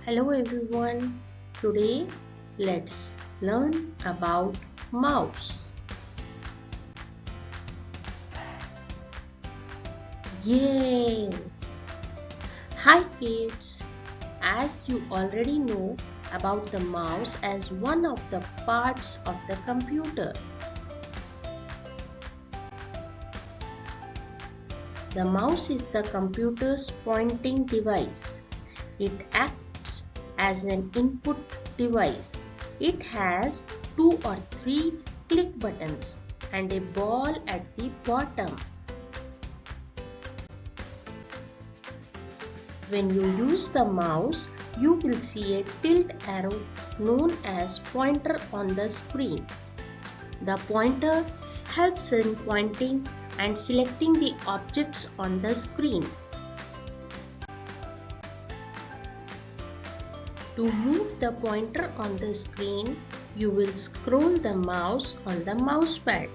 Hello everyone. Today let's learn about mouse. Yay! Hi kids. As you already know about the mouse as one of the parts of the computer. The mouse is the computer's pointing device. It acts as an input device. It has 2 or 3 click buttons and a ball at the bottom. When you use the mouse, you will see a tilt arrow known as pointer on the screen. The pointer helps in pointing and selecting the objects on the screen. To move the pointer on the screen, you will scroll the mouse on the mouse pad.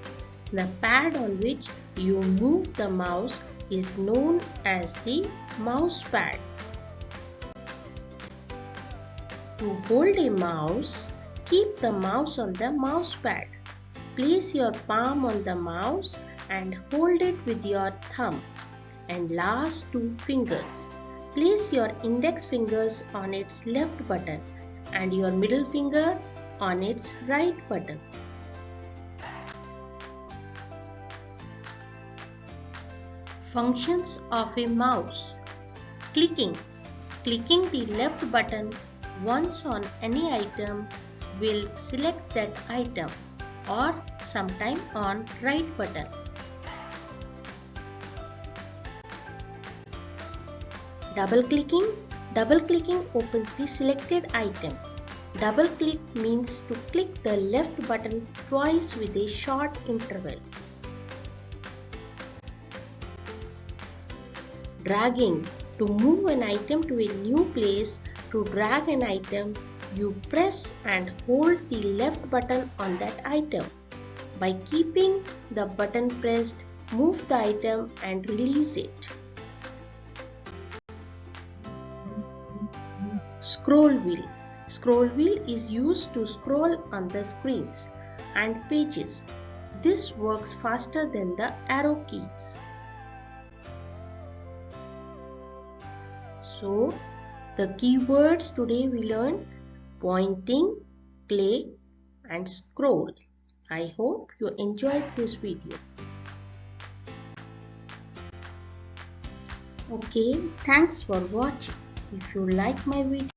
The pad on which you move the mouse is known as the mouse pad. To hold a mouse, keep the mouse on the mouse pad. Place your palm on the mouse and hold it with your thumb and last 2 fingers. Place your index fingers on its left button and your middle finger on its right button. Functions of a mouse. Clicking. Clicking the left button once on any item will select that item or sometime on right button. Double clicking. Double clicking opens the selected item. Double click means to click the left button twice with a short interval. Dragging. To move an item to a new place, to drag an item, you press and hold the left button on that item. By keeping the button pressed, move the item and release it. Scroll wheel. Scroll wheel is used to scroll on the screens and pages. This works faster than the arrow keys. So, the keywords today we learned: pointing, click and scroll. I hope you enjoyed this video. Okay, thanks for watching. If you like my video,